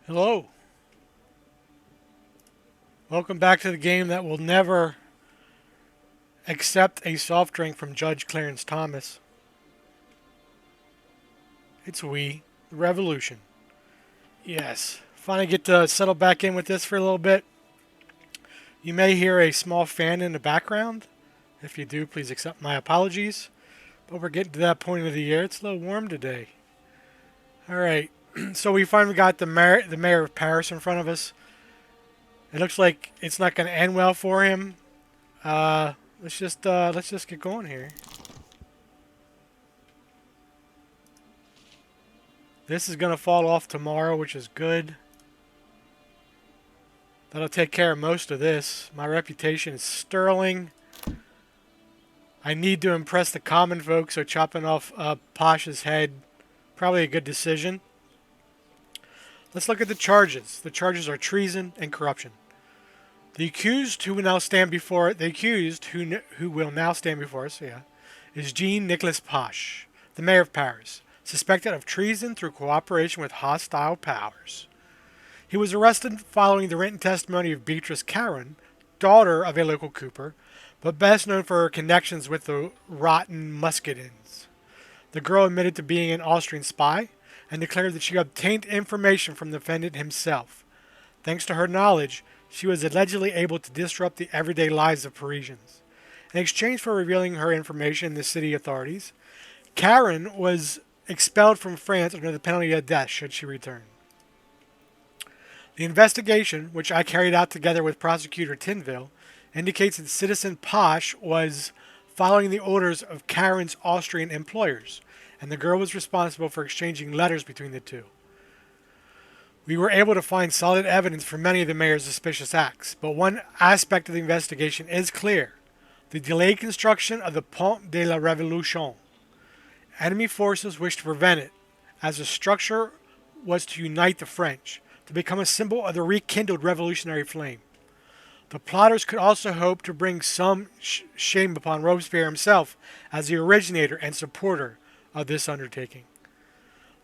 Hello. Welcome back to the game that will never accept a soft drink from Judge Clarence Thomas. It's we, the Revolution. Yes. Finally get to settle back in with this for a little bit. You may hear a small fan in the background. If you do, please accept my apologies. But we're getting to that point of the year. It's a little warm today. Alright. So we finally got the mayor of Paris in front of us. It looks like it's not going to end well for him. Uh, let's just get going here. This is gonna fall off tomorrow, which is good. That'll take care of most of this. My reputation is sterling. I need to impress the common folk, so chopping off Pasha's head, probably a good decision. Let's look at the charges. The charges are treason and corruption. The accused who will now stand before who will now stand before us, is Jean-Nicolas Pache, the mayor of Paris, suspected of treason through cooperation with hostile powers. He was arrested following the written testimony of Beatrice Caron, daughter of a local cooper, but best known for her connections with the rotten Muscadins. The girl admitted to being an Austrian spy and declared that she obtained information from the defendant himself. Thanks to her knowledge, she was allegedly able to disrupt the everyday lives of Parisians. In exchange for revealing her information to city authorities, Karen was expelled from France under the penalty of death should she return. The investigation, which I carried out together with prosecutor Tinville, indicates that citizen Posh was following the orders of Karen's Austrian employers, and the girl was responsible for exchanging letters between the two. We were able to find solid evidence for many of the mayor's suspicious acts, but one aspect of the investigation is clear: the delayed construction of the Pont de la Révolution. Enemy forces wished to prevent it, as the structure was to unite the French, to become a symbol of the rekindled revolutionary flame. The plotters could also hope to bring some shame upon Robespierre himself as the originator and supporter of this undertaking.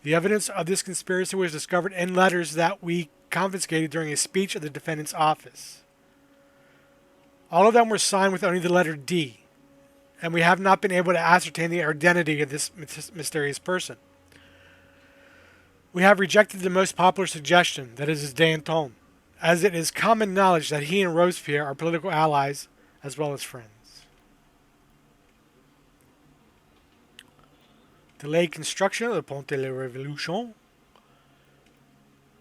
The evidence of this conspiracy was discovered in letters that we confiscated during a speech at the defendant's office. All of them were signed with only the letter D, and we have not been able to ascertain the identity of this mysterious person. We have rejected the most popular suggestion, that is Danton, as it is common knowledge that he and Robespierre are political allies as well as friends. Delayed construction of the Pont de la Révolution.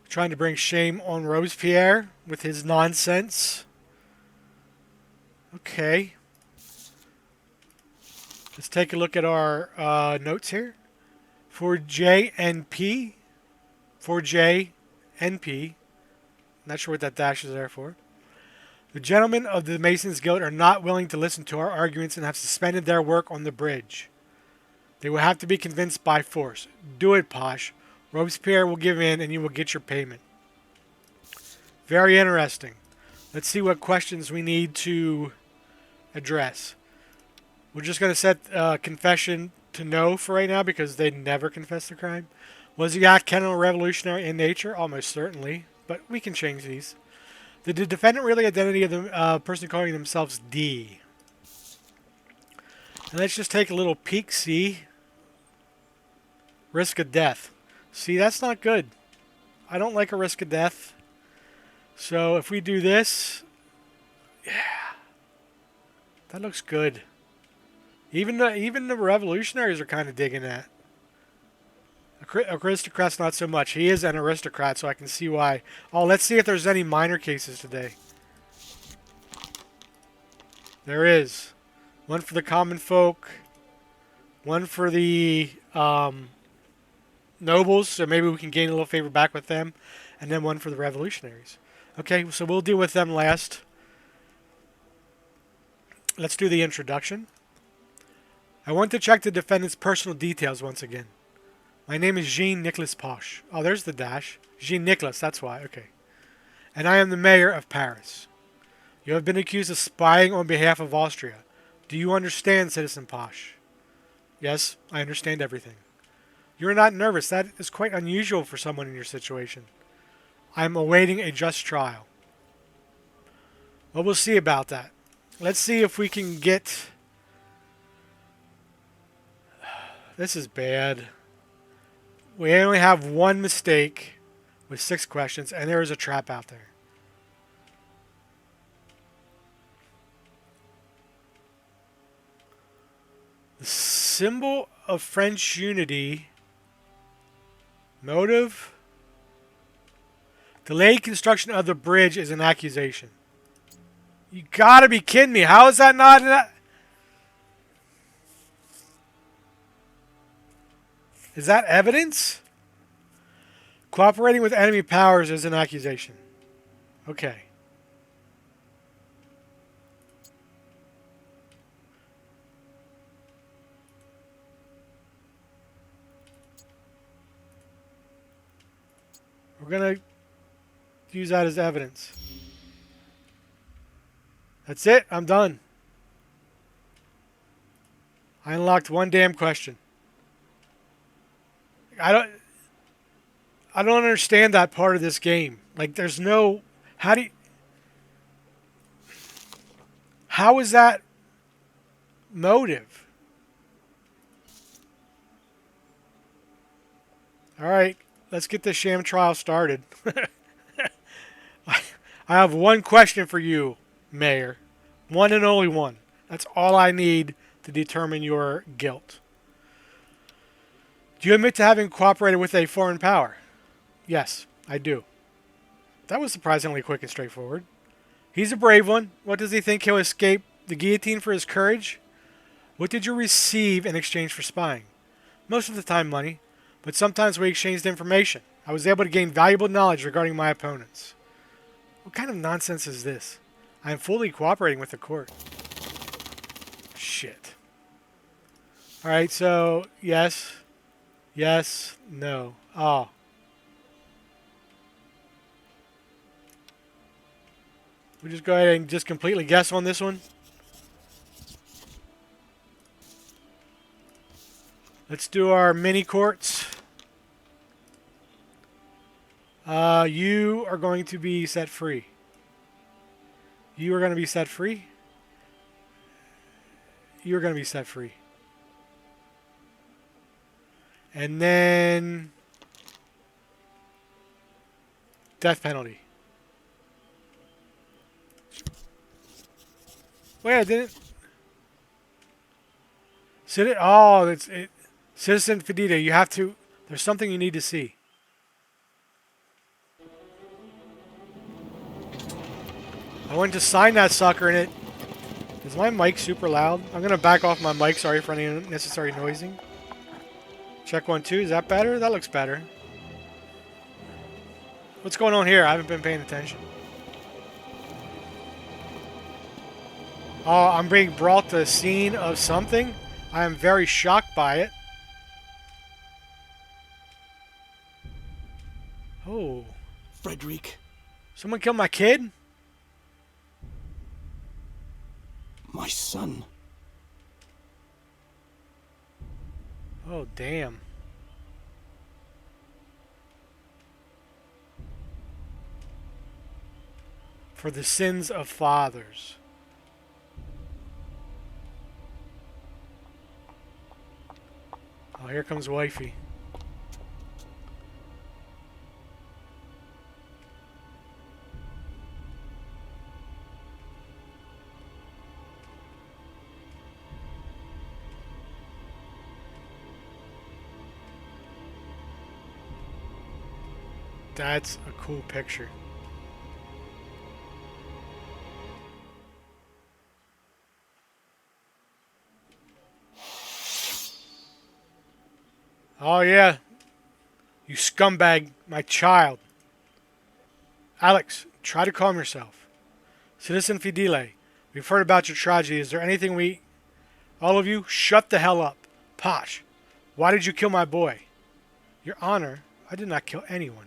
Trying to bring shame on Robespierre with his nonsense. Okay. Let's take a look at our notes here. For JNP. For JNP. Not sure what that dash is there for. The gentlemen of the Masons Guild are not willing to listen to our arguments and have suspended their work on the bridge. They will have to be convinced by force. Do it, Posh. Robespierre will give in and you will get your payment. Very interesting. Let's see what questions we need to address. We're just going to set confession to no for right now because they never confess the crime. Was the act counter-revolutionary in nature? Almost certainly, but we can change these. Did the defendant really identity of the person calling themselves D? And let's just take a little peek, see. Risk of death. See, that's not good. I don't like a risk of death. So if we do this, yeah, that looks good. Even the revolutionaries are kind of digging that. Aristocrats not so much. He is an aristocrat, so I can see why. Oh, let's see if there's any minor cases today. There is. One for the common folk. One for the nobles, so maybe we can gain a little favor back with them. And then one for the revolutionaries. Okay, so we'll deal with them last. Let's do the introduction. I want to check the defendant's personal details once again. My name is Jean-Nicolas Pache. Oh, there's the dash. Jean-Nicolas, that's why. Okay. And I am the mayor of Paris. You have been accused of spying on behalf of Austria. Do you understand, Citizen Pache? Yes, I understand everything. You're not nervous. That is quite unusual for someone in your situation. I'm awaiting a just trial. Well, we'll see about that. Let's see if we can get... This is bad. We only have one mistake with 6 questions, and there is a trap out there. The symbol of French unity. Motive. Delayed construction of the bridge is an accusation. You gotta be kidding me. How is that not... Is that evidence? Cooperating with enemy powers is an accusation. Okay. We're going to use that as evidence. That's it. I'm done. I unlocked one damn question. I don't understand that part of this game. Like, there's no... How is that motive? Alright, let's get this sham trial started. I have one question for you, Mayor. One and only one. That's all I need to determine your guilt. Do you admit to having cooperated with a foreign power? Yes, I do. That was surprisingly quick and straightforward. He's a brave one. What does he think he'll escape the guillotine for his courage? What did you receive in exchange for spying? Most of the time money, but sometimes we exchanged information. I was able to gain valuable knowledge regarding my opponents. What kind of nonsense is this? I am fully cooperating with the court. Shit. Alright, so, yes. Yes, no. Oh. We just go ahead and just completely guess on this one. Let's do our mini courts. You are going to be set free. You are going to be set free. You are going to be set free. And then... death penalty. Wait, I didn't... Oh, it's... Citizen Fedita, you have to... There's something you need to see. I went to sign that sucker and it... Is my mic super loud? I'm going to back off my mic. Sorry for any unnecessary noising. Check 1, 2. Is that better? That looks better. What's going on here? I haven't been paying attention. Oh, I'm being brought to the scene of something. I am very shocked by it. Oh. Frederick. Someone killed my kid? My son. Oh, damn. For the sins of fathers. Oh, here comes wifey. That's a cool picture. Oh yeah. You scumbag, my child. Alex, try to calm yourself. Citizen Fidele, we've heard about your tragedy. Is there anything all of you, shut the hell up. Posh, why did you kill my boy? Your Honor, I did not kill anyone.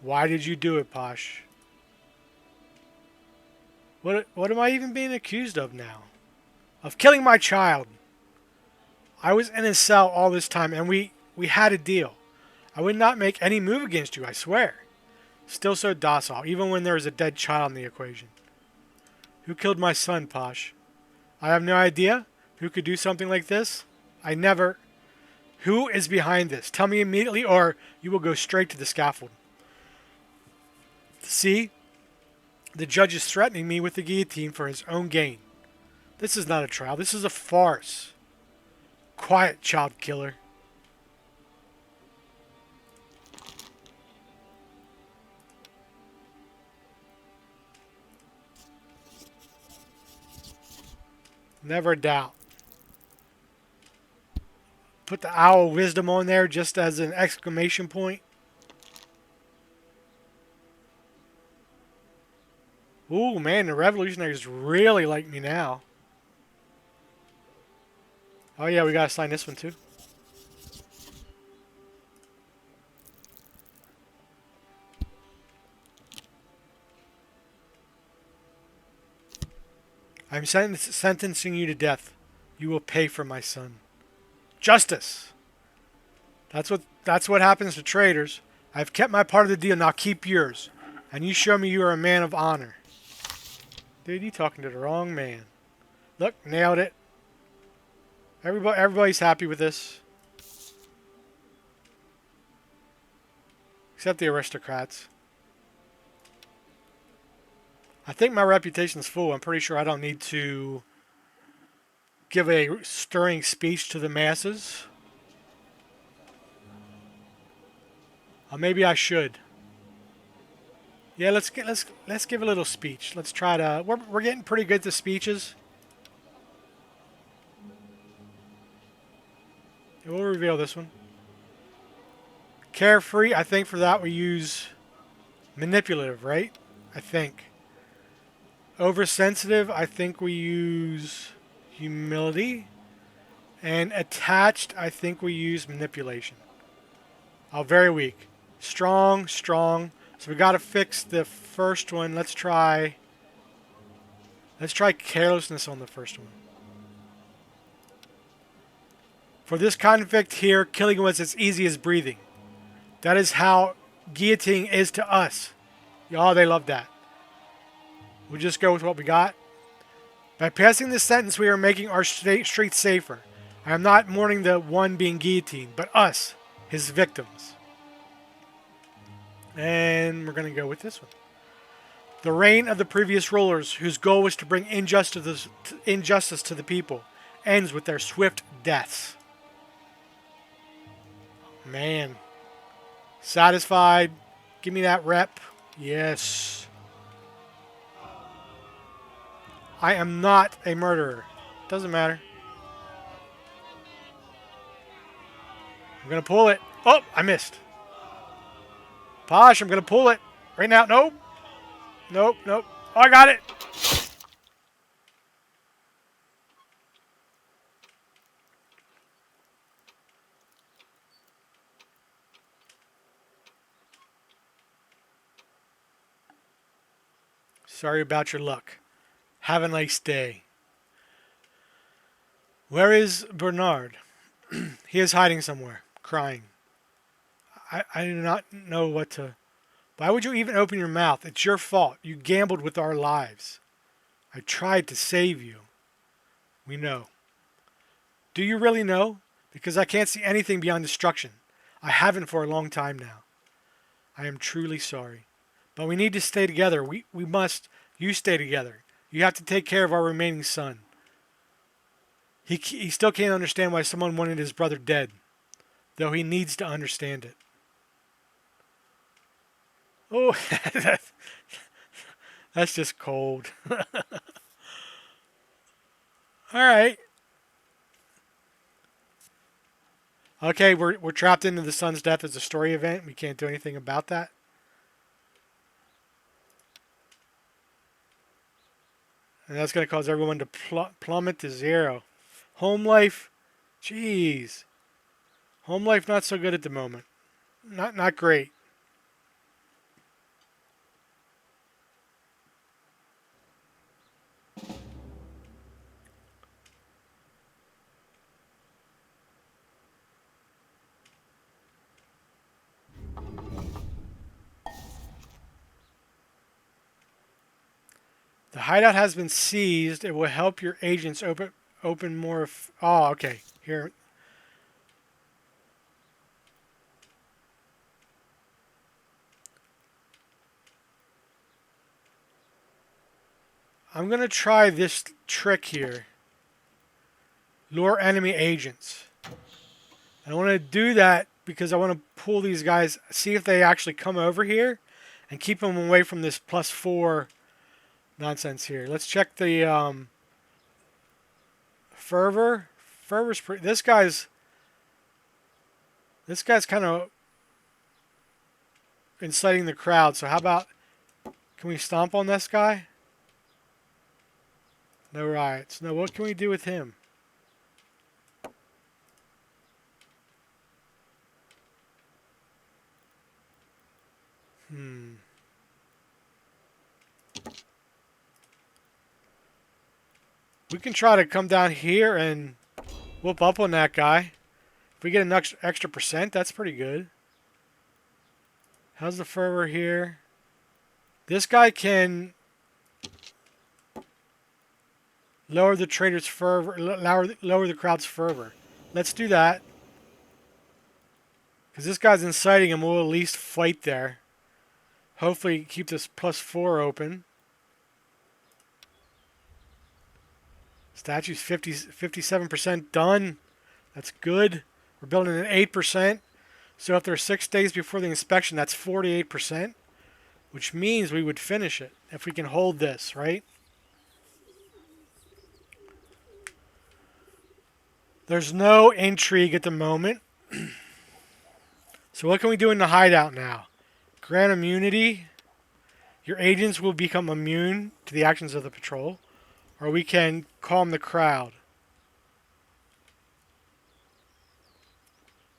Why did you do it, Posh? What am I even being accused of now? Of killing my child. I was in his cell all this time, and we had a deal. I would not make any move against you, I swear. Still so docile, even when there is a dead child in the equation. Who killed my son, Posh? I have no idea. Who could do something like this? I never... Who is behind this? Tell me immediately, or you will go straight to the scaffold. See? The judge is threatening me with the guillotine for his own gain. This is not a trial. This is a farce. Quiet, child killer. Never doubt. Put the owl wisdom on there just as an exclamation point. Ooh, man, the revolutionaries really like me now. Oh yeah, we gotta sign this one too. I'm sentencing you to death. You will pay for my son. Justice. That's what happens to traitors. I've kept my part of the deal. Now keep yours. And you show me you are a man of honor. Dude, you talking to the wrong man. Look, nailed it. Everybody's happy with this. Except the aristocrats. I think my reputation's full. I'm pretty sure I don't need to give a stirring speech to the masses. Or maybe I should. Yeah, let's give a little speech. Let's try to. We're getting pretty good to speeches. And we'll reveal this one. Carefree. I think for that we use manipulative, right? I think. Oversensitive. I think we use humility. And attached. I think we use manipulation. Oh, very weak. Strong, strong. So we got to fix the first one. Let's try carelessness on the first one. For this convict here, killing was as easy as breathing. That is how guillotining is to us. Y'all, they love that. We'll just go with what we got. By passing this sentence, we are making our streets safer. I am not mourning the one being guillotined, but us, his victims. And we're going to go with this one. The reign of the previous rulers, whose goal was to bring injustice to the people, ends with their swift deaths. Man. Satisfied. Give me that rep. Yes. I am not a murderer. Doesn't matter. I'm going to pull it. Oh, I missed. Posh, I'm going to pull it. Right now. Nope. Nope, nope. Oh, I got it. Sorry about your luck. Have a nice day. Where is Bernard? He is hiding somewhere, crying. I do not know what to... Why would you even open your mouth? It's your fault. You gambled with our lives. I tried to save you. We know. Do you really know? Because I can't see anything beyond destruction. I haven't for a long time now. I am truly sorry. But we need to stay together. We must. You stay together. You have to take care of our remaining son. He still can't understand why someone wanted his brother dead. Though he needs to understand it. Oh, that's just cold. Alright. Okay, we're trapped into the son's death as a story event. We can't do anything about that. And that's going to cause everyone to plummet to 0. Home life, jeez. Home life not so good at the moment. Not great. The hideout has been seized. It will help your agents open more. Oh, okay. Here. I'm gonna try this trick here. Lure enemy agents. I want to do that because I want to pull these guys, see if they actually come over here, and keep them away from this +4 nonsense here. Let's check the fervor. Fervor's this guy's kind of inciting the crowd. So how about, can we stomp on this guy? No riots. No, what can we do with him? We can try to come down here and whoop up on that guy. If we get an extra percent, that's pretty good. How's the fervor here? This guy can lower the trader's fervor, lower the crowd's fervor. Let's do that. Because this guy's inciting him, we'll at least fight there. Hopefully keep this +4 open. Statue's 57% done. That's good. We're building at 8%. So if there's 6 days before the inspection, that's 48%. Which means we would finish it if we can hold this, right? There's no intrigue at the moment. So what can we do in the hideout now? Grant immunity. Your agents will become immune to the actions of the patrol. Or we can calm the crowd.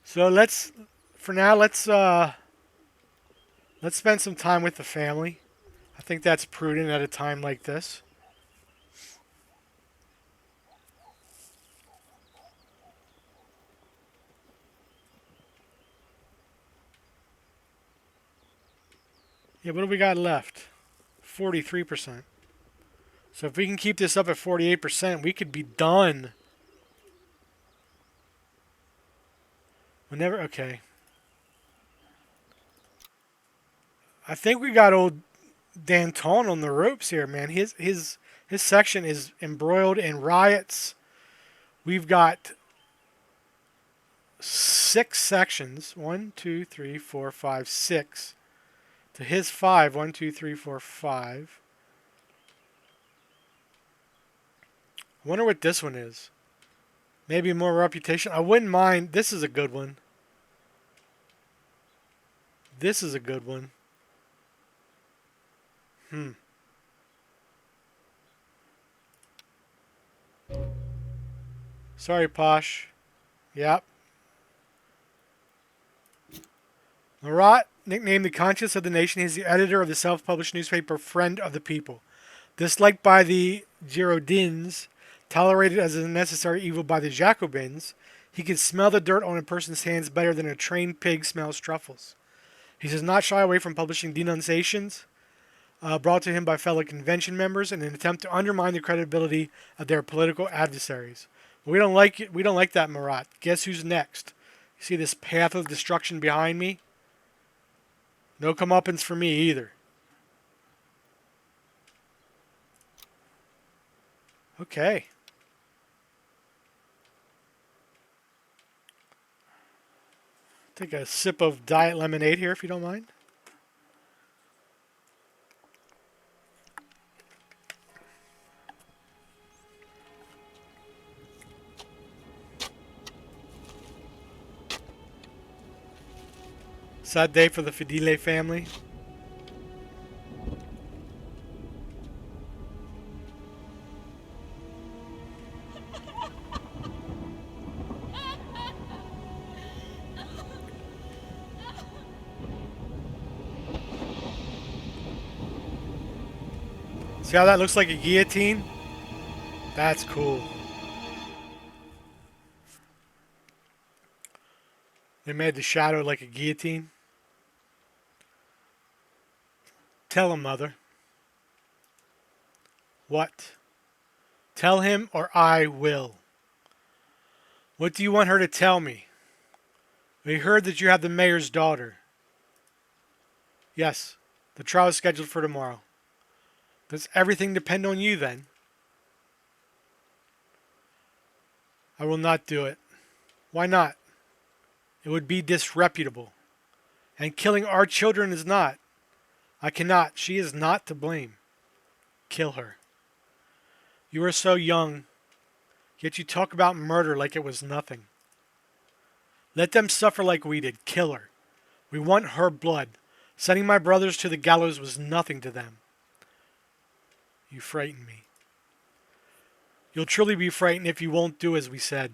So for now, let's spend some time with the family. I think that's prudent at a time like this. Yeah, what do we got left? 43%. So if we can keep this up at 48%, we could be done. Okay. I think we got old Danton on the ropes here, man. His section is embroiled in riots. We've got 6 sections. 1, 2, 3, 4, 5, 6. To his 5. 1, 2, 3, 4, 5. I wonder what this one is. Maybe more reputation. I wouldn't mind. This is a good one. This is a good one. Sorry, Posh. Yep. Marat, nicknamed the conscience of the nation, is the editor of the self-published newspaper Friend of the People. Disliked by the Girondins, tolerated as a necessary evil by the Jacobins, he can smell the dirt on a person's hands better than a trained pig smells truffles. He does not shy away from publishing denunciations brought to him by fellow convention members in an attempt to undermine the credibility of their political adversaries. We don't like it. We don't like that, Marat. Guess who's next? You see this path of destruction behind me? No comeuppance for me either. Okay. Take a sip of diet lemonade here, if you don't mind. Sad day for the Fidile family. See how that looks like a guillotine? That's cool. They made the shadow like a guillotine. Tell him, Mother. What? Tell him or I will. What do you want her to tell me? We heard that you have the mayor's daughter. Yes, the trial is scheduled for tomorrow. Does everything depend on you then? I will not do it. Why not? It would be disreputable. And killing our children is not. I cannot. She is not to blame. Kill her. You are so young, yet you talk about murder like it was nothing. Let them suffer like we did. Kill her. We want her blood. Sending my brothers to the gallows was nothing to them. You frighten me. You'll truly be frightened if you won't do as we said.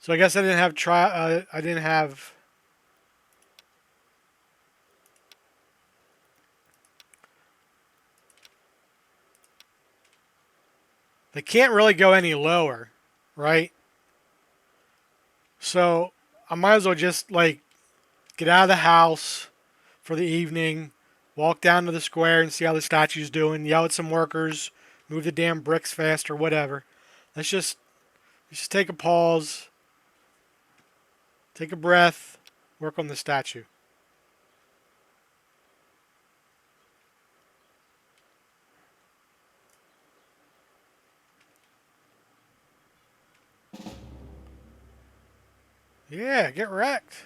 So I guess I didn't have I didn't have. They can't really go any lower, right? So I might as well just like get out of the house for the evening, walk down to the square and see how the statue's doing, yell at some workers, move the damn bricks fast or whatever. Let's just take a pause, take a breath, work on the statue. Yeah, get wrecked.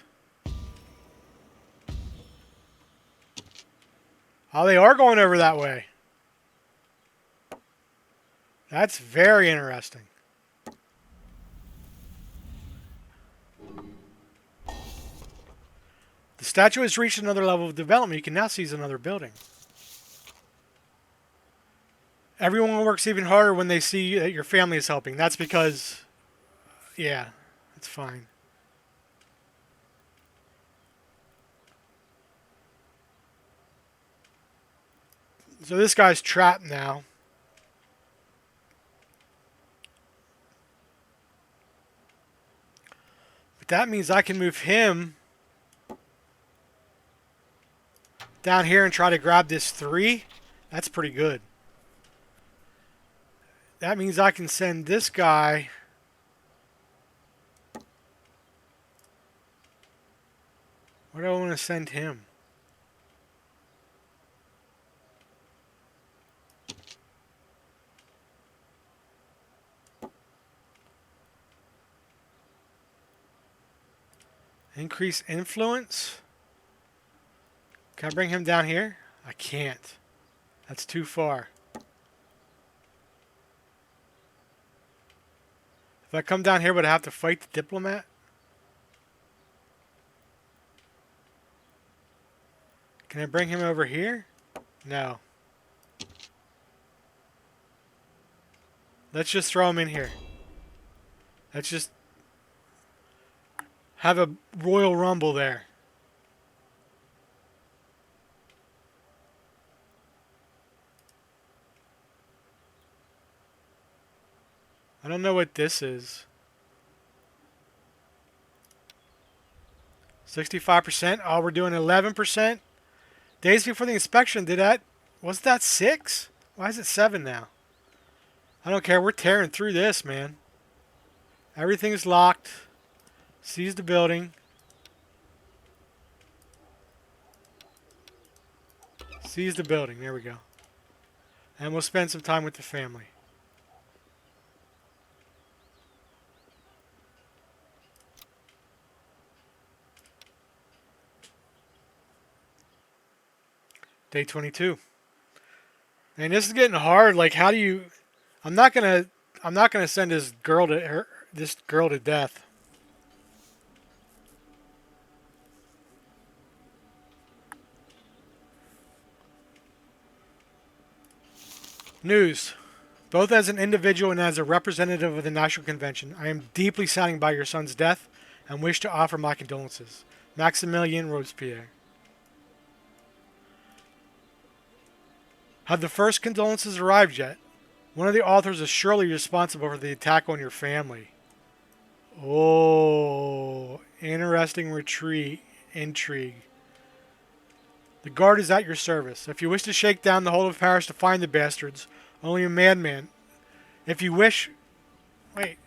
Oh, they are going over that way. That's very interesting. The statue has reached another level of development. You can now seize another building. Everyone works even harder when they see that your family is helping. That's because, yeah, it's fine. So this guy's trapped now. But that means I can move him down here and try to grab this 3. That's pretty good. That means I can send this guy where do I want to send him? Increase influence? Can I bring him down here? I can't. That's too far. If I come down here, would I have to fight the diplomat? Can I bring him over here? No. Let's just throw him in here. Let's just have a royal rumble there. I don't know what this is. 65%. Oh, we're doing 11%. Days before the inspection, was that 6? Why is it 7 now? I don't care. We're tearing through this, man. Everything's locked. Seize the building. Seize the building. There we go. And we'll spend some time with the family. Day 22. And this is getting hard. Like, how do you? I'm not gonna send this girl to death. News. Both as an individual and as a representative of the National Convention, I am deeply saddened by your son's death and wish to offer my condolences. Maximilien Robespierre. Have the first condolences arrived yet? One of the authors is surely responsible for the attack on your family. Oh, interesting retreat. Intrigue. The guard is at your service. If you wish to shake down the whole of Paris to find the bastards, only a madman. If you wish... Wait,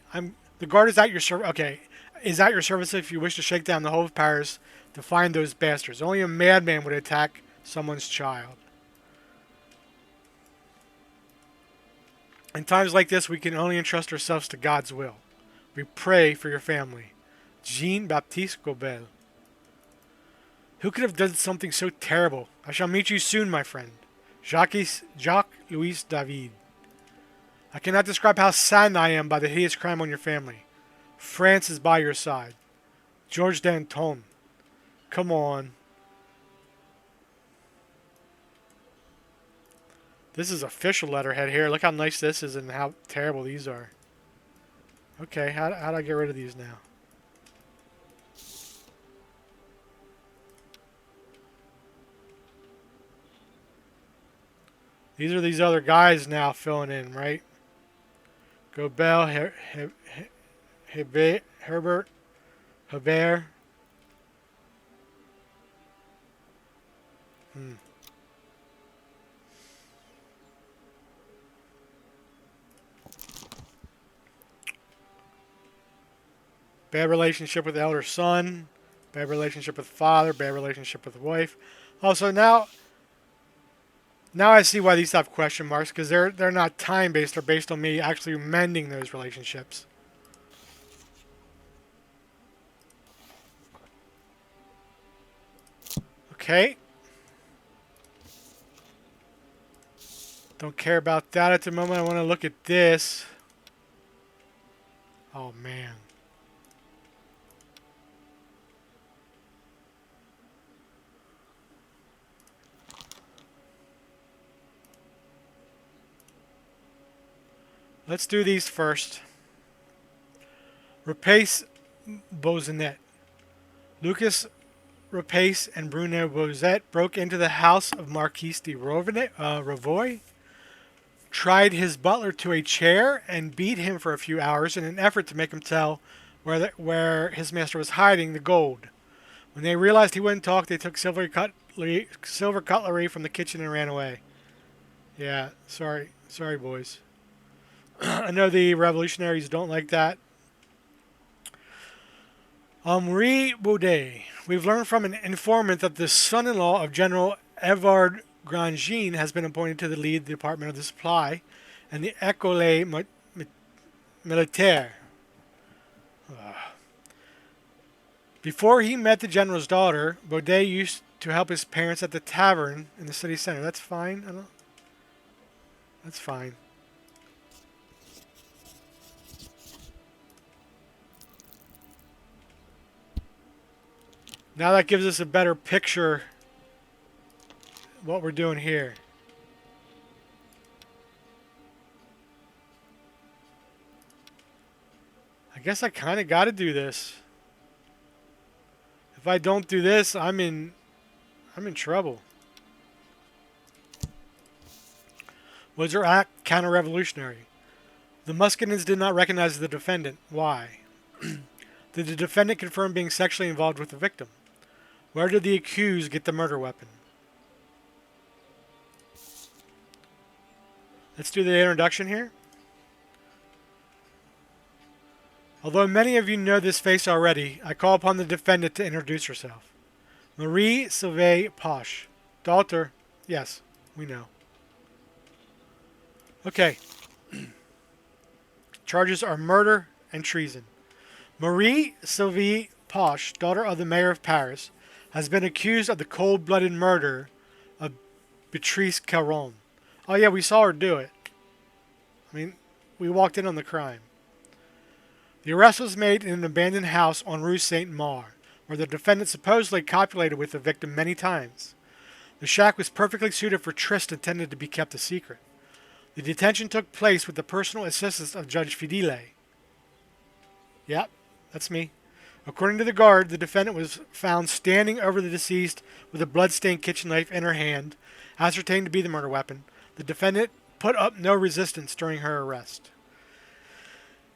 The guard is at your service... Okay. Is at your service if you wish to shake down the whole of Paris to find those bastards. Only a madman would attack someone's child. In times like this, we can only entrust ourselves to God's will. We pray for your family. Jean-Baptiste Gobel. Who could have done something so terrible? I shall meet you soon, my friend. Jacques-Louis David. I cannot describe how saddened I am by the hideous crime on your family. France is by your side. Georges Danton. Come on. This is official letterhead here. Look how nice this is and how terrible these are. Okay, how do I get rid of these now? These are these other guys now filling in, right? Gobel, Herbert, Hebert. Bad relationship with elder son. Bad relationship with father. Bad relationship with wife. Also, now I see why these have question marks, because they're not time based. They're based on me actually mending those relationships. Okay. Don't care about that at the moment. I want to look at this. Oh man. Let's do these first. Rapace Bozanet. Lucas Rapace and Bruno Bozet broke into the house of Marquis de Ravoy, tried his butler to a chair, and beat him for a few hours in an effort to make him tell where his master was hiding the gold. When they realized he wouldn't talk, they took silver cutlery from the kitchen and ran away. Yeah, sorry, boys. I know the revolutionaries don't like that. Henri Baudet. We've learned from an informant that the son-in-law of General Evard Grandjean has been appointed to the lead department of the supply and the École Militaire. Before he met the general's daughter, Baudet used to help his parents at the tavern in the city center. That's fine. That's fine. Now that gives us a better picture of what we're doing here. I guess I kind of got to do this. If I don't do this, I'm in trouble. Was her act counter-revolutionary? The Muscadins did not recognize the defendant. Why? Did the defendant confirm being sexually involved with the victim? Where did the accused get the murder weapon? Let's do the introduction here. Although many of you know this face already, I call upon the defendant to introduce herself. Marie Sylvain Posh. Daughter. Yes, we know. Okay. Charges are murder and treason. Marie Sylvie Posh, daughter of the mayor of Paris, has been accused of the cold-blooded murder of Beatrice Caron. Oh yeah, we saw her do it. I mean, we walked in on the crime. The arrest was made in an abandoned house on Rue Saint-Marc, where the defendant supposedly copulated with the victim many times. The shack was perfectly suited for tryst intended to be kept a secret. The detention took place with the personal assistance of Judge Fidele. Yep, that's me. According to the guard, the defendant was found standing over the deceased with a blood-stained kitchen knife in her hand, ascertained to be the murder weapon. The defendant put up no resistance during her arrest.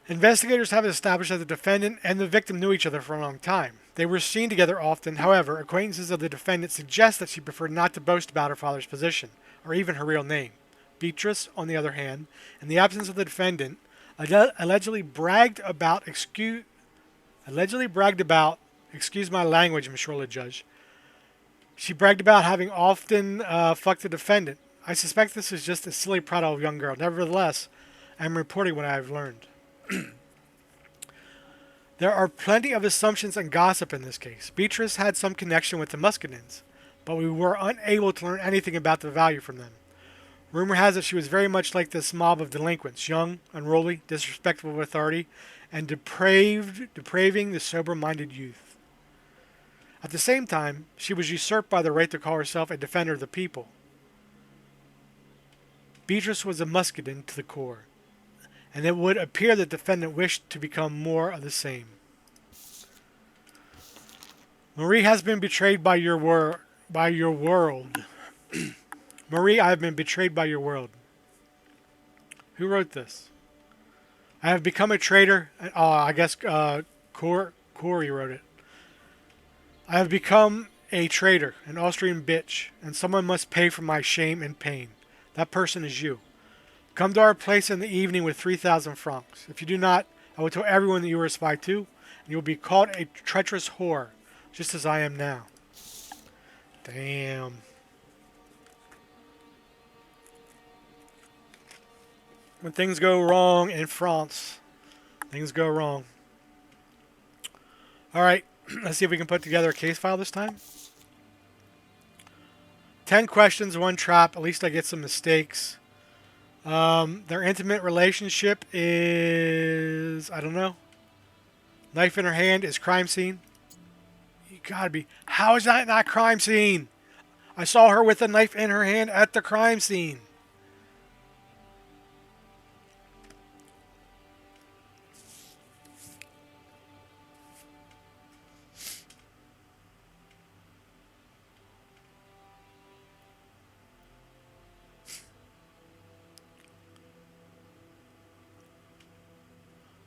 Investigators have established that the defendant and the victim knew each other for a long time. They were seen together often. However, acquaintances of the defendant suggest that she preferred not to boast about her father's position, or even her real name. Beatrice, on the other hand, in the absence of the defendant, allegedly bragged about, excuse my language, Monsieur le Judge. She bragged about having often fucked the defendant. I suspect this is just a silly prattle of a young girl. Nevertheless, I am reporting what I have learned. There are plenty of assumptions and gossip in this case. Beatrice had some connection with the Muscadins, but we were unable to learn anything about the value from them. Rumor has it she was very much like this mob of delinquents, young, unruly, disrespectful of authority, and depraving the sober-minded youth. At the same time, she was usurped by the right to call herself a defender of the people. Beatrice was a Muscadin to the core, and it would appear the defendant wished to become more of the same. Marie has been betrayed by your world. Marie, I have been betrayed by your world. Who wrote this? I have become a traitor. Oh, I guess Corey wrote it. I have become a traitor, an Austrian bitch, and someone must pay for my shame and pain. That person is you. Come to our place in the evening with 3,000 francs. If you do not, I will tell everyone that you are a spy too, and you will be called a treacherous whore, just as I am now. Damn. When things go wrong in France, things go wrong. Alright, let's see if we can put together a case file this time. 10 questions, 1 trap. At least I get some mistakes. Their intimate relationship is, I don't know. Knife in her hand is crime scene. You gotta be. How is that not crime scene? I saw her with a knife in her hand at the crime scene.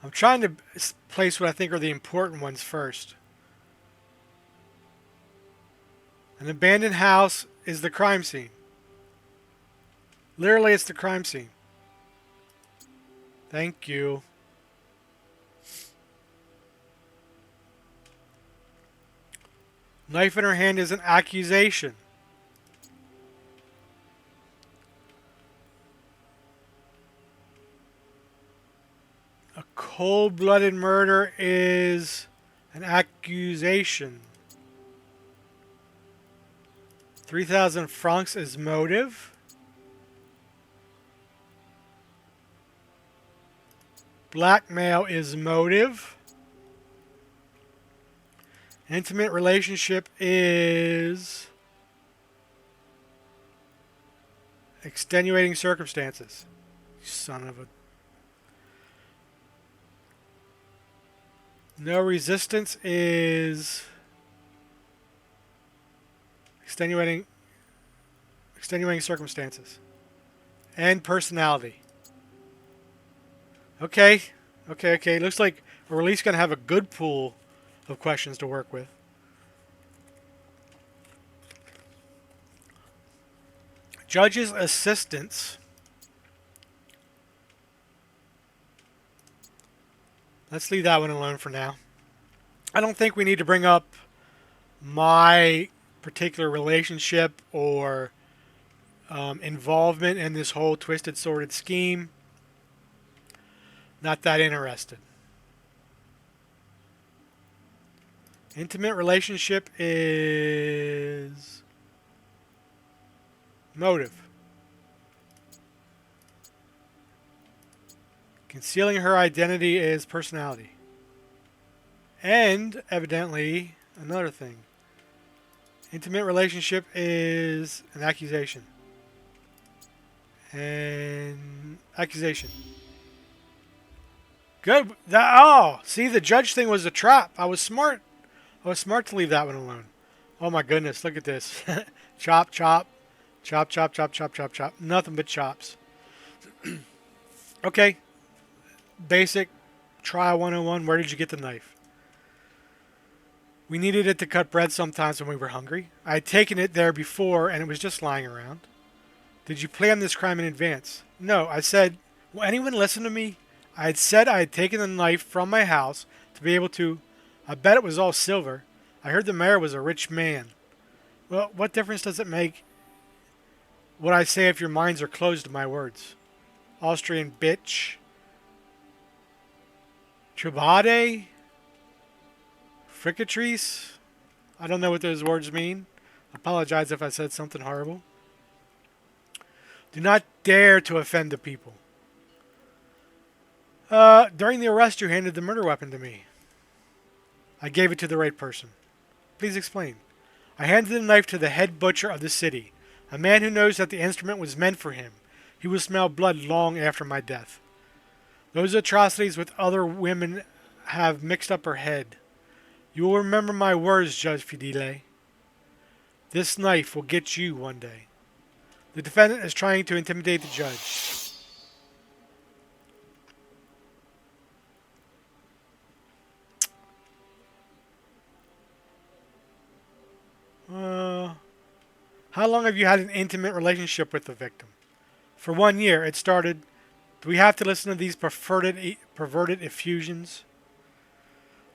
I'm trying to place what I think are the important ones first. An abandoned house is the crime scene. Literally, it's the crime scene. Thank you. Knife in her hand is an accusation. A cold-blooded murder is an accusation. 3,000 francs is motive. Blackmail is motive. Intimate relationship is extenuating circumstances. Son of a... No resistance is extenuating circumstances. And personality. Okay. Looks like we're at least going to have a good pool of questions to work with. Judge's assistants. Let's leave that one alone for now. I don't think we need to bring up my particular relationship or involvement in this whole twisted, sordid scheme. Not that interested. Intimate relationship is motive. Concealing her identity is personality. And, evidently, another thing. Intimate relationship is an accusation. And accusation. Good. See, the judge thing was a trap. I was smart. I was smart to leave that one alone. Oh my goodness, look at this. Chop, chop. Chop, chop, chop, chop, chop, chop. Nothing but chops. Okay. Basic Trial 101, where did you get the knife? We needed it to cut bread sometimes when we were hungry. I had taken it there before and it was just lying around. Did you plan this crime in advance? No, I said, will anyone listen to me? I had said I had taken the knife from my house to be able to. I bet it was all silver. I heard the mayor was a rich man. Well, what difference does it make what I say if your minds are closed to my words? Austrian bitch. Trubade? Fricatrice? I don't know what those words mean. I apologize if I said something horrible. Do not dare to offend the people. During the arrest, you handed the murder weapon to me. I gave it to the right person. Please explain. I handed the knife to the head butcher of the city, a man who knows that the instrument was meant for him. He will smell blood long after my death. Those atrocities with other women have mixed up her head. You will remember my words, Judge Fidele. This knife will get you one day. The defendant is trying to intimidate the judge. How long have you had an intimate relationship with the victim? For 1 year. It started. Do we have to listen to these perverted effusions?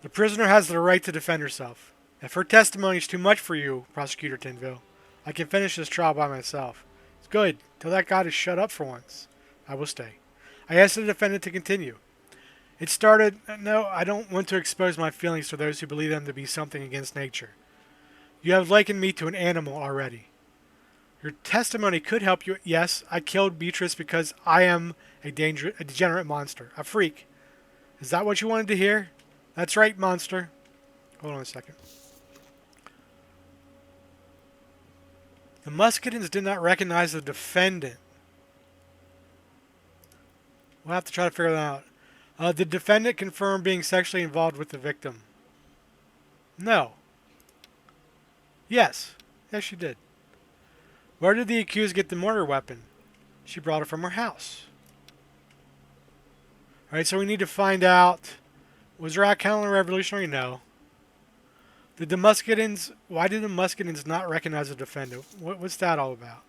The prisoner has the right to defend herself. If her testimony is too much for you, Prosecutor Tinville, I can finish this trial by myself. It's good. Till that god is shut up for once. I will stay. I asked the defendant to continue. It started. No, I don't want to expose my feelings to those who believe them to be something against nature. You have likened me to an animal already. Your testimony could help you. Yes, I killed Beatrice because I am a degenerate monster. A freak. Is that what you wanted to hear? That's right, monster. Hold on a second. The Muscadins did not recognize the defendant. We'll have to try to figure that out. The defendant confirmed being sexually involved with the victim. No. Yes. Yes, she did. Where did the accused get the murder weapon? She brought it from her house. Alright, so we need to find out. Was Rat Calendar revolutionary? No. Did the Muscadins... Why did the Muscadins not recognize the defendant? What's that all about?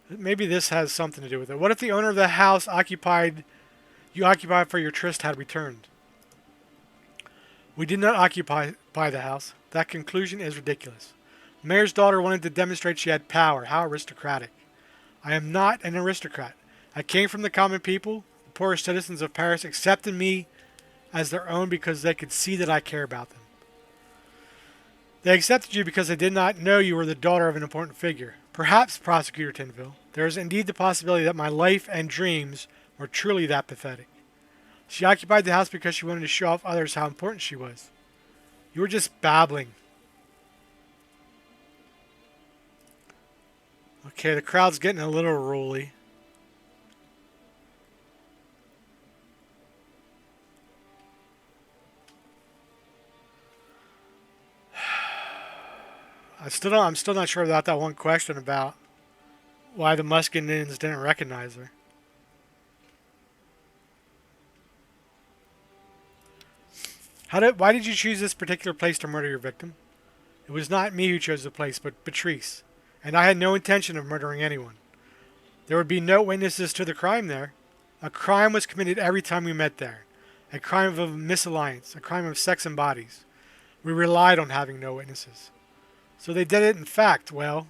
Maybe this has something to do with it. What if the owner of the house you occupied for your tryst had returned? We did not occupy the house. That conclusion is ridiculous. The mayor's daughter wanted to demonstrate she had power. How aristocratic. I am not an aristocrat. I came from the common people. The poorest citizens of Paris accepted me as their own because they could see that I care about them. They accepted you because they did not know you were the daughter of an important figure. Perhaps, Prosecutor Tinville, there is indeed the possibility that my life and dreams were truly that pathetic. She occupied the house because she wanted to show off others how important she was. You were just babbling. Okay, the crowd's getting a little rolly. I'm still not sure about that one question about why the Muscadins didn't recognize her. Why did you choose this particular place to murder your victim? It was not me who chose the place, but Patrice. And I had no intention of murdering anyone. There would be no witnesses to the crime there. A crime was committed every time we met there. A crime of misalliance. A crime of sex and bodies. We relied on having no witnesses. So they did it in fact, well...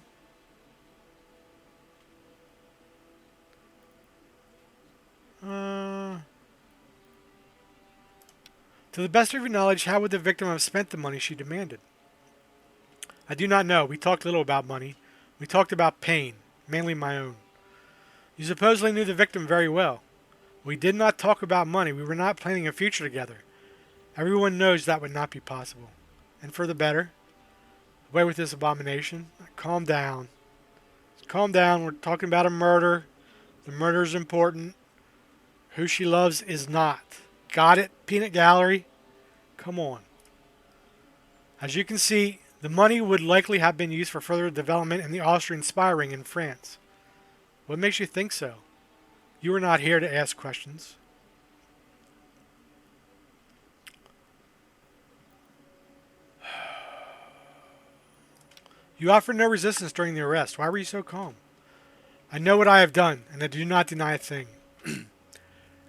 To the best of your knowledge, how would the victim have spent the money she demanded? I do not know. We talked little about money. We talked about pain, mainly my own. You supposedly knew the victim very well. We did not talk about money. We were not planning a future together. Everyone knows that would not be possible. And for the better. Away with this abomination. Calm down. Calm down. We're talking about a murder. The murder is important. Who she loves is not. Got it, Peanut Gallery? Come on. As you can see, The money would likely have been used for further development in the Austrian spy ring in France. What makes you think so? You are not here to ask questions. You offered no resistance during the arrest. Why were you so calm? I know what I have done, and I do not deny a thing.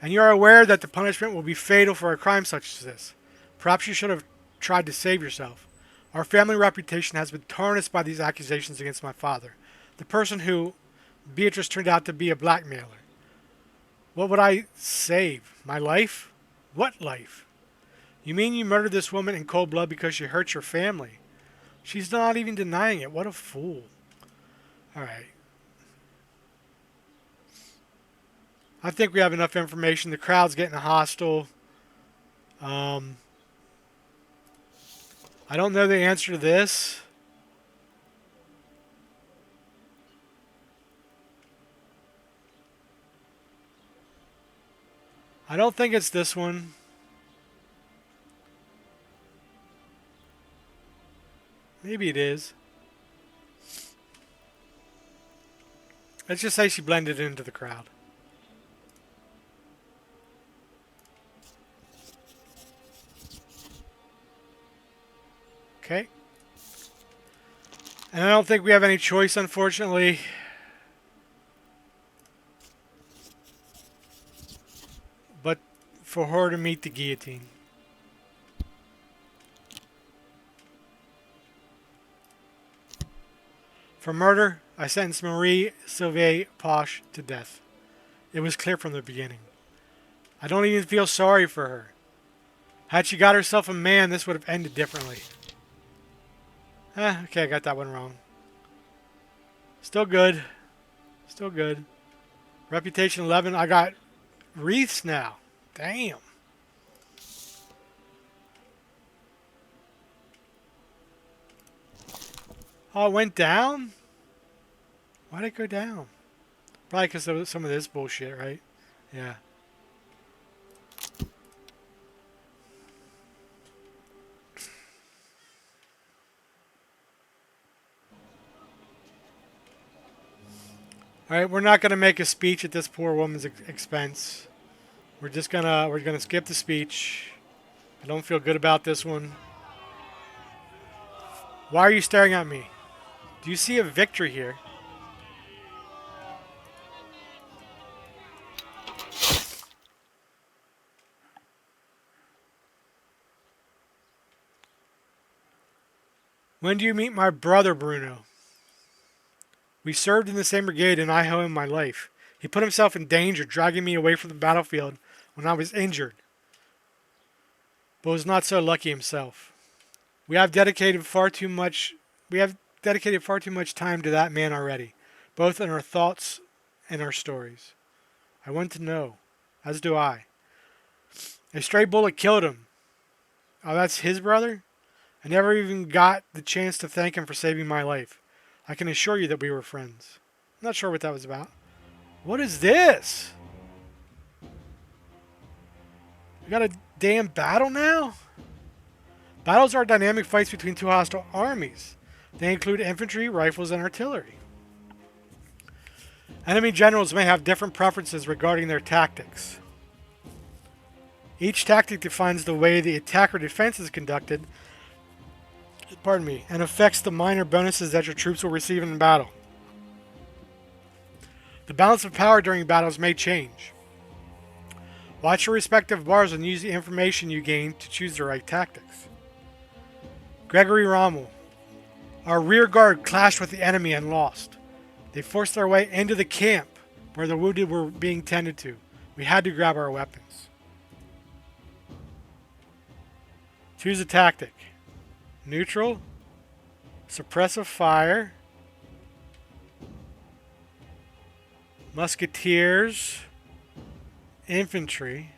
And you are aware that the punishment will be fatal for a crime such as this. Perhaps you should have tried to save yourself. Our family reputation has been tarnished by these accusations against my father, the person who Beatrice turned out to be a blackmailer. What would I save? My life? What life? You mean you murdered this woman in cold blood because she hurt your family? She's not even denying it. What a fool. Alright. I think we have enough information. The crowd's getting hostile. I don't know the answer to this. I don't think it's this one. Maybe it is. Let's just say she blended into the crowd. Okay. And I don't think we have any choice, unfortunately. But for her to meet the guillotine. For murder, I sentenced Marie Sylvie Posh to death. It was clear from the beginning. I don't even feel sorry for her. Had she got herself a man, this would have ended differently. Okay, I got that one wrong. Still good. Still good. Reputation 11. I got wreaths now. Damn. Oh, it went down? Why did it go down? Probably because of some of this bullshit, right? Yeah. Alright, we're not going to make a speech at this poor woman's expense. We're gonna skip the speech. I don't feel good about this one. Why are you staring at me? Do you see a victory here? When do you meet my brother, Bruno? We served in the same brigade and I owe him my life. He put himself in danger, dragging me away from the battlefield when I was injured, but was not so lucky himself. We have dedicated far too much time to that man already, both in our thoughts and our stories. I want to know, as do I. A stray bullet killed him. Oh, that's his brother? I never even got the chance to thank him for saving my life. I can assure you that we were friends. I'm not sure what that was about. What is this? We got a damn battle now? Battles are dynamic fights between two hostile armies. They include infantry, rifles, and artillery. Enemy generals may have different preferences regarding their tactics. Each tactic defines the way the attack or defense is conducted, and affects the minor bonuses that your troops will receive in battle. The balance of power during battles may change. Watch your respective bars and use the information you gain to choose the right tactics. Gregory Rommel. Our rear guard clashed with the enemy and lost. They forced their way into the camp where the wounded were being tended to. We had to grab our weapons. Choose a tactic. Neutral, suppressive fire, musketeers, infantry,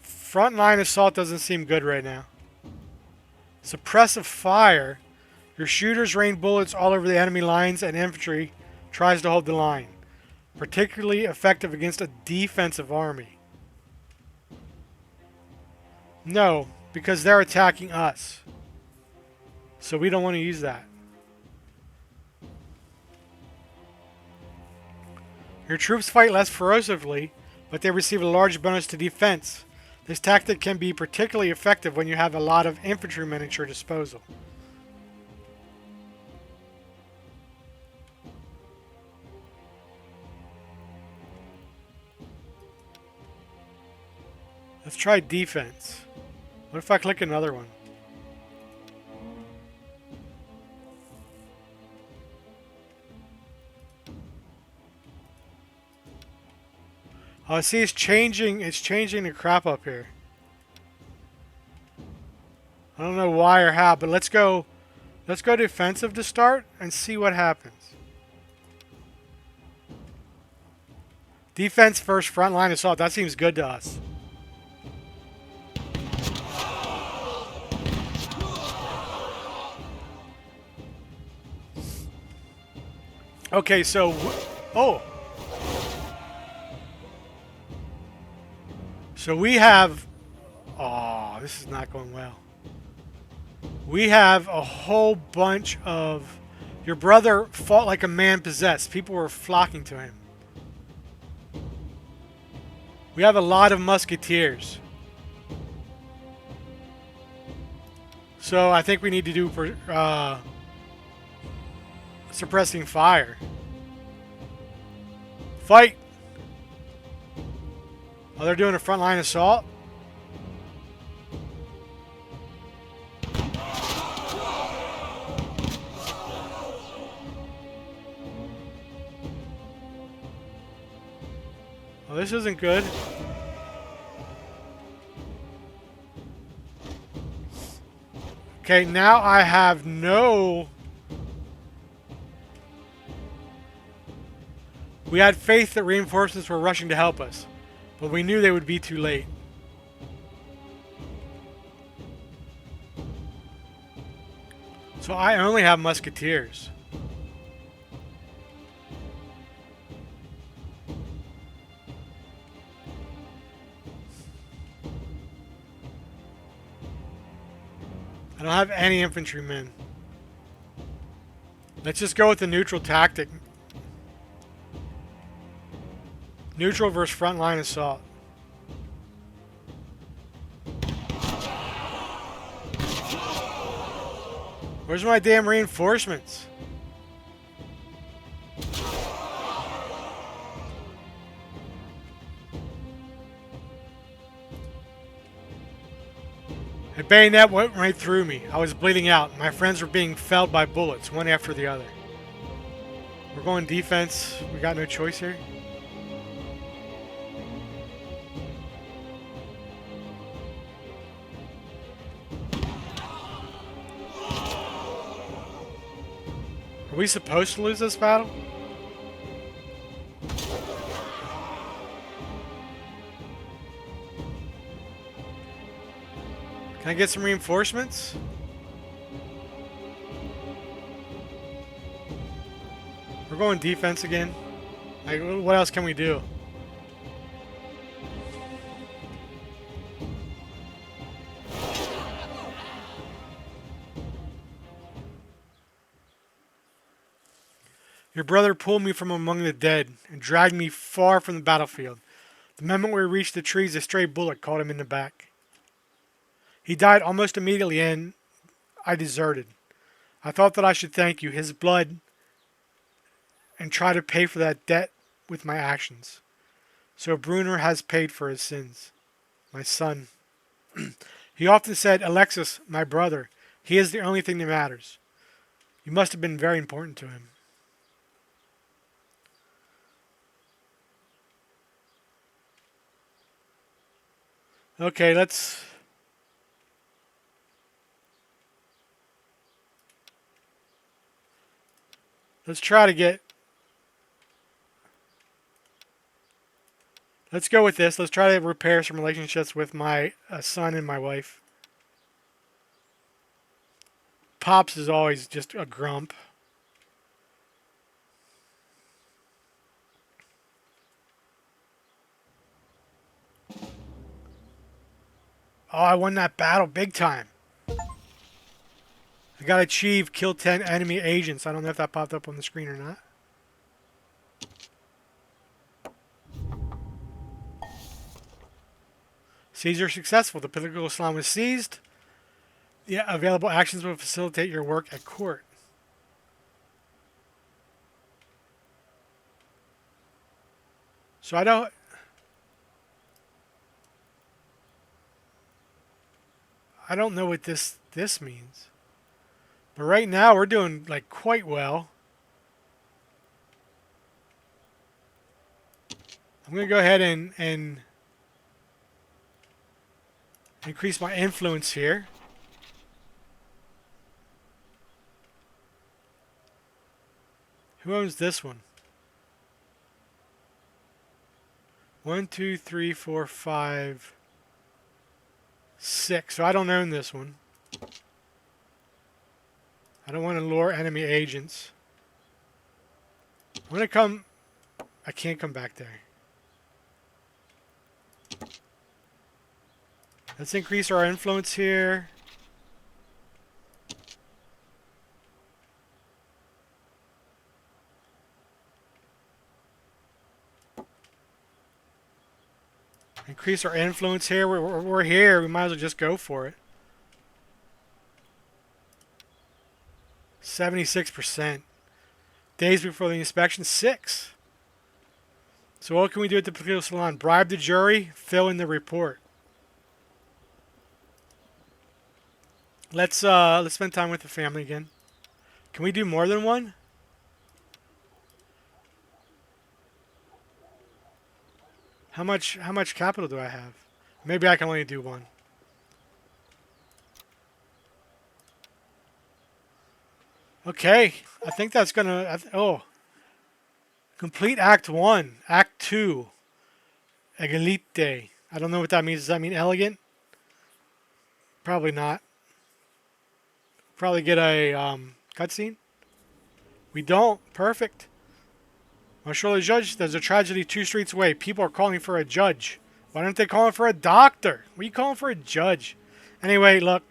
frontline assault doesn't seem good right now. Suppressive fire, your shooters rain bullets all over the enemy lines and infantry tries to hold the line. Particularly effective against a defensive army. No, because they're attacking us. So we don't want to use that. Your troops fight less ferociously, but they receive a large bonus to defense. This tactic can be particularly effective when you have a lot of infantrymen at your disposal. Let's try defense. What if I click another one? Oh, see, it's changing the crap up here. I don't know why or how, but let's go defensive to start and see what happens. Defense first, frontline assault. That seems good to us. Okay, so oh. So we have oh, this is not going well. We have a whole bunch of your brother fought like a man possessed. People were flocking to him. We have a lot of musketeers. So I think we need to do suppressing fire. Fight! Oh, they're doing a frontline assault? Oh, this isn't good. Okay, now I have no... We had faith that reinforcements were rushing to help us, but we knew they would be too late. So I only have musketeers. I don't have any infantrymen. Let's just go with the neutral tactic. Neutral versus frontline assault. Where's my damn reinforcements? A bayonet went right through me. I was bleeding out. My friends were being felled by bullets, one after the other. We're going defense. We got no choice here. Are we supposed to lose this battle? Can I get some reinforcements? We're going defense again. Like, what else can we do? Your brother pulled me from among the dead and dragged me far from the battlefield. The moment we reached the trees, a stray bullet caught him in the back. He died almost immediately and I deserted. I thought that I should thank you, his blood, and try to pay for that debt with my actions. So Bruner has paid for his sins. My son. He often said, Alexis, my brother, he is the only thing that matters. You must have been very important to him. Okay, let's try to get... Let's go with this. Let's try to repair some relationships with my son and my wife. Pops is always just a grump. Oh, I won that battle big time. I got achieved kill 10 enemy agents. I don't know if that popped up on the screen or not. Seizure successful. The political salon was seized. Yeah, available actions will facilitate your work at court. So I don't know what this means. But right now we're doing like quite well. I'm gonna go ahead and increase my influence here. Who owns this one? 1, 2, 3, 4, 5, 6. So I don't own this one. I don't want to lure enemy agents. I'm going to come... I can't come back there. Let's increase our influence here. Increase our influence here. We're here. We might as well just go for it. 76%. Days before the inspection, 6. So what can we do at the political salon? Bribe the jury, fill in the report. Let's spend time with the family again. Can we do more than one? How much capital do I have? Maybe I can only do one. Okay, I think that's gonna. Oh, complete Act 1, Act 2, Egalite. I don't know what that means. Does that mean elegant? Probably not. Probably get a cutscene. We don't. Perfect. Monsieur le Judge, there's a tragedy 2 streets away. People are calling for a judge. Why aren't they calling for a doctor? What are you calling for a judge? Anyway, look,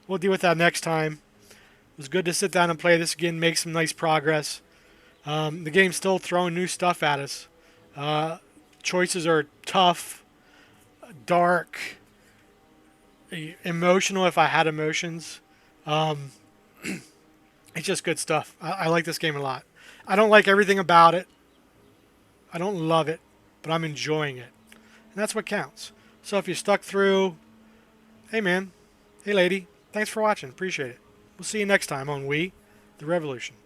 we'll deal with that next time. It was good to sit down and play this again, make some nice progress. The game's still throwing new stuff at us. Choices are tough, dark, emotional if I had emotions. It's just good stuff. I like this game a lot. I don't like everything about it. I don't love it, but I'm enjoying it. And that's what counts. So if you stuck through, hey man, hey lady, thanks for watching. Appreciate it. We'll see you next time on We, The Revolution.